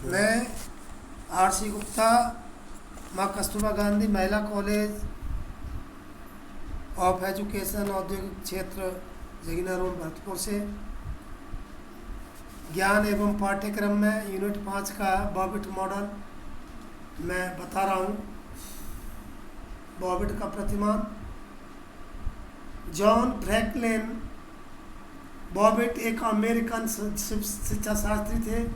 मैं आर.सी. गुप्ता, माँ कस्तूरबा गांधी महिला कॉलेज ऑफ एजुकेशन औद्योगिक क्षेत्र जगीना रोड भरतपुर से ज्ञान एवं पाठ्यक्रम में यूनिट 5 का बॉबिट मॉडल मैं बता रहा हूँ। बॉबिट का प्रतिमान जॉन फ्रैंकलिन बॉबिट एक अमेरिकन शिक्षा शास्त्री थे।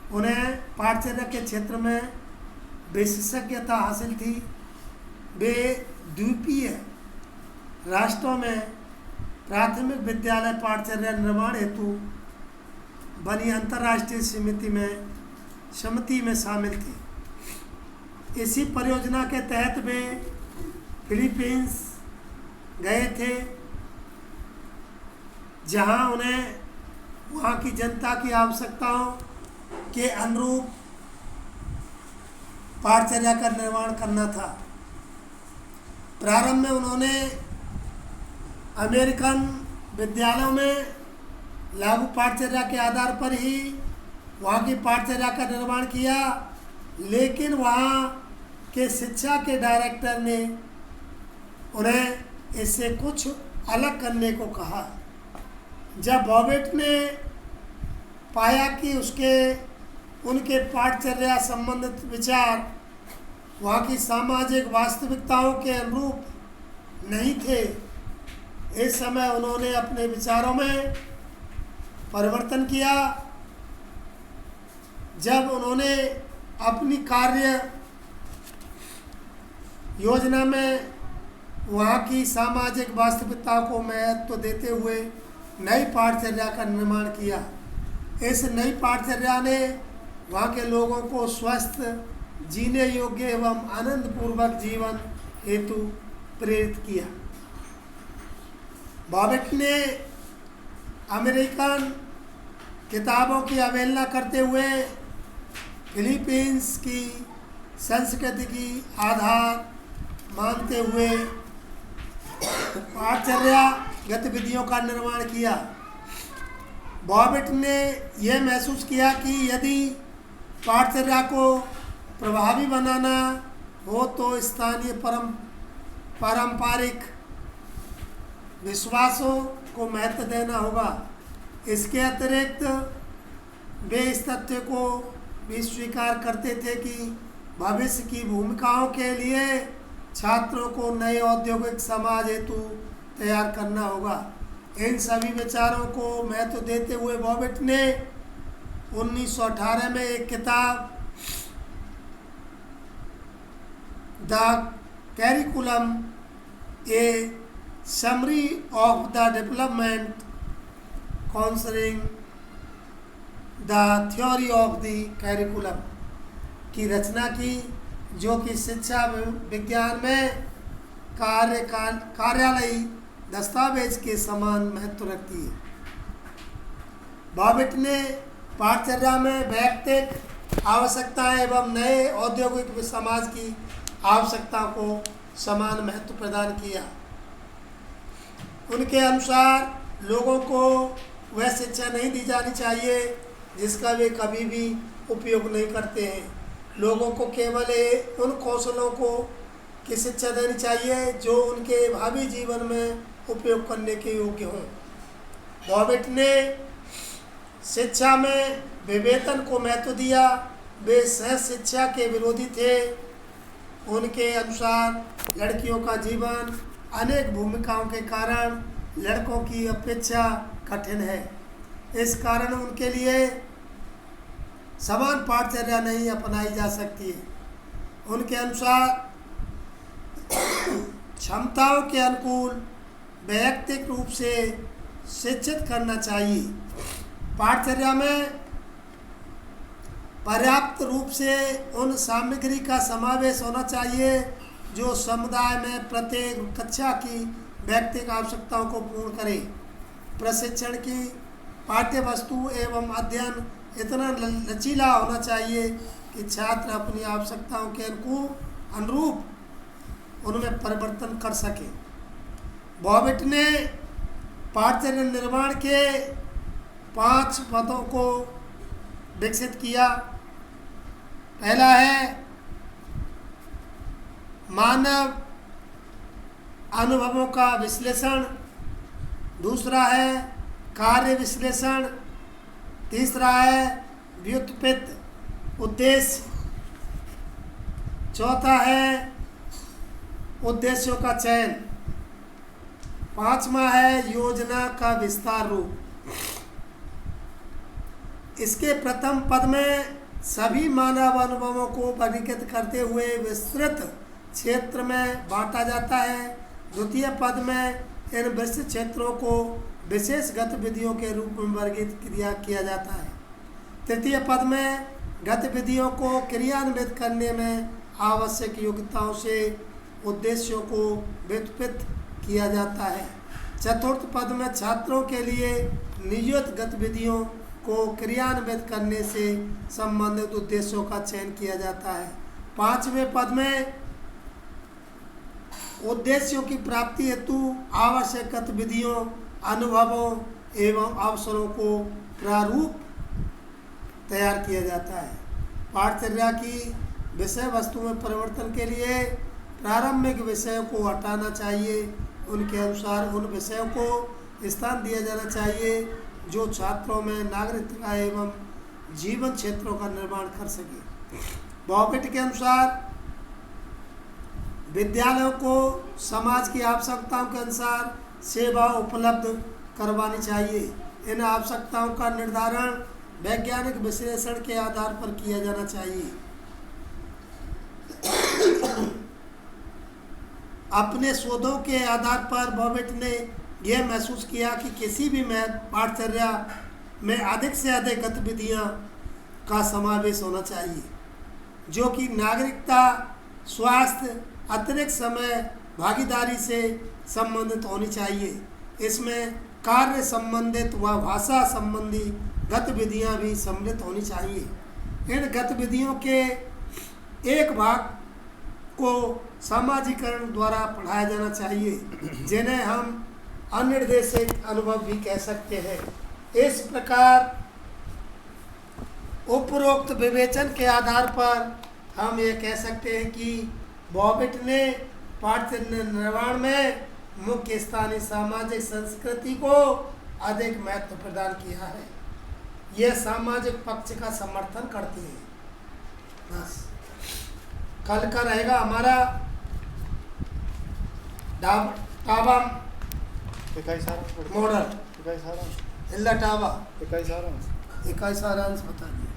उन्हें पाठचर्या के क्षेत्र में विशेषज्ञता हासिल थी। वे द्वीपीय राष्ट्रों में प्राथमिक विद्यालय पाठचर्या निर्माण हेतु बनी अंतर्राष्ट्रीय समिति में शामिल थे। इसी परियोजना के तहत वे फिलीपींस गए थे, जहां उन्हें वहां की जनता की आवश्यकताओं के अनुरूप पाठचर्या का निर्माण करना था। प्रारंभ में उन्होंने अमेरिकन विद्यालयों में लागू पाठचर्या के आधार पर ही वहाँ की पाठचर्या का निर्माण किया, लेकिन वहाँ के शिक्षा के डायरेक्टर ने उन्हें इससे कुछ अलग करने को कहा। जब बॉबिट ने पाया कि उनके पाठचर्या संबंधित विचार वहाँ की सामाजिक वास्तविकताओं के अनुरूप नहीं थे, इस समय उन्होंने अपने विचारों में परिवर्तन किया। जब उन्होंने अपनी कार्य योजना में वहाँ की सामाजिक वास्तविकता को महत्व देते हुए नई पाठचर्या का निर्माण किया। इस नई पाठचर्या ने वहाँ के लोगों को स्वस्थ, जीने योग्य एवं आनंदपूर्वक जीवन हेतु प्रेरित किया। बॉबिट ने अमेरिकन किताबों की अवहेलना करते हुए फिलीपींस की संस्कृति की आधार मानते हुए पाठचर्या गतिविधियों का निर्माण किया। बॉबिट ने यह महसूस किया कि यदि पाठचर्या को प्रभावी बनाना हो तो स्थानीय पारंपरिक विश्वासों को महत्व देना होगा। इसके अतिरिक्त वे इस तथ्य को भी स्वीकार करते थे कि भविष्य की भूमिकाओं के लिए छात्रों को नए औद्योगिक समाज हेतु तैयार करना होगा। इन सभी विचारों को महत्व देते हुए बॉबिट ने 1918 में एक किताब the curriculum A summary of the development concerning the theory of the curriculum की रचना की, जो कि शिक्षा विज्ञान में कार्यालयी दस्तावेज के समान महत्व रखती है। बॉबिट ने पाठचर्या में वैयक्तिक आवश्यकताएं एवं नए औद्योगिक समाज की आवश्यकता को समान महत्व प्रदान किया। उनके अनुसार लोगों को वह शिक्षा नहीं दी जानी चाहिए जिसका वे कभी भी उपयोग नहीं करते हैं। लोगों को केवल उन कौशलों की शिक्षा देनी चाहिए जो उनके भावी जीवन में उपयोग करने के योग्य हों। बॉबिट ने शिक्षा में विवेचन को महत्व दिया। वे सह शिक्षा के विरोधी थे। उनके अनुसार लड़कियों का जीवन अनेक भूमिकाओं के कारण लड़कों की अपेक्षा कठिन है। इस कारण उनके लिए समान पाठचर्या नहीं अपनाई जा सकती है। उनके अनुसार क्षमताओं के अनुकूल वैयक्तिक रूप से शिक्षित करना चाहिए। पाठचर्या में पर्याप्त रूप से उन सामग्री का समावेश होना चाहिए जो समुदाय में प्रत्येक कक्षा की व्यक्तिगत आवश्यकताओं को पूर्ण करे। प्रशिक्षण की पाठ्य वस्तु एवं अध्ययन इतना लचीला होना चाहिए कि छात्र अपनी आवश्यकताओं के अनुरूप उनमें परिवर्तन कर सके। बॉबिट ने पाठचर्या निर्माण के 5 पदों को विकसित किया। पहला है मानव अनुभवों का विश्लेषण, दूसरा है कार्य विश्लेषण, तीसरा है व्युत्पत्ति उद्देश्य, चौथा है उद्देश्यों का चयन, पांचवा है योजना का विस्तार रूप। इसके प्रथम पद में सभी मानव अनुभवों को वर्गीकृत करते हुए विस्तृत क्षेत्र में बांटा जाता है। द्वितीय पद में इन विस्तृत क्षेत्रों को विशेष गतिविधियों के रूप में वर्गीकृत किया जाता है। तृतीय पद में गतिविधियों को क्रियान्वित करने में आवश्यक योग्यताओं से उद्देश्यों को व्युत्पन्न किया जाता है। चतुर्थ पद में छात्रों के लिए नियत गतिविधियों को क्रियान्वित करने से संबंधित उद्देश्यों का चयन किया जाता है। पांचवें पद में उद्देश्यों की प्राप्ति हेतु आवश्यक गतिविधियों, अनुभवों एवं अवसरों को प्रारूप तैयार किया जाता है। पाठचर्या की विषय वस्तु में परिवर्तन के लिए प्रारंभिक विषयों को हटाना चाहिए। उनके अनुसार उन विषयों को स्थान दिया जाना चाहिए जो छात्रों में नागरिकता एवं जीवन क्षेत्रों का निर्माण कर सके। बॉबेट के अनुसार विद्यालयों को समाज की आवश्यकताओं के अनुसार सेवा उपलब्ध करवानी चाहिए। इन आवश्यकताओं का निर्धारण वैज्ञानिक विश्लेषण के आधार पर किया जाना चाहिए। अपने शोधों के आधार पर बॉबेट ने यह महसूस किया कि किसी भी पाठचर्या में अधिक से अधिक गतिविधियां का समावेश होना चाहिए जो कि नागरिकता, स्वास्थ्य, अतिरिक्त समय, भागीदारी से संबंधित होनी चाहिए। इसमें कार्य संबंधित व भाषा संबंधी गतिविधियां भी सम्मिलित होनी चाहिए। इन गतिविधियों के एक भाग को सामाजिकरण द्वारा पढ़ाया जाना चाहिए जिन्हें हम अनिर्देशित अनुभव भी कह सकते हैं। इस प्रकार उपरोक्त विवेचन के आधार पर हम ये कह सकते हैं कि बॉबेट ने पाठ्यक्रम निर्माण में मुख्य स्थानीय सामाजिक संस्कृति को अधिक महत्व प्रदान किया है। यह सामाजिक पक्ष का समर्थन करती है। बस कल का रहेगा हमारा टाबा मॉडल, टाबा 21 सारांश बता दिए।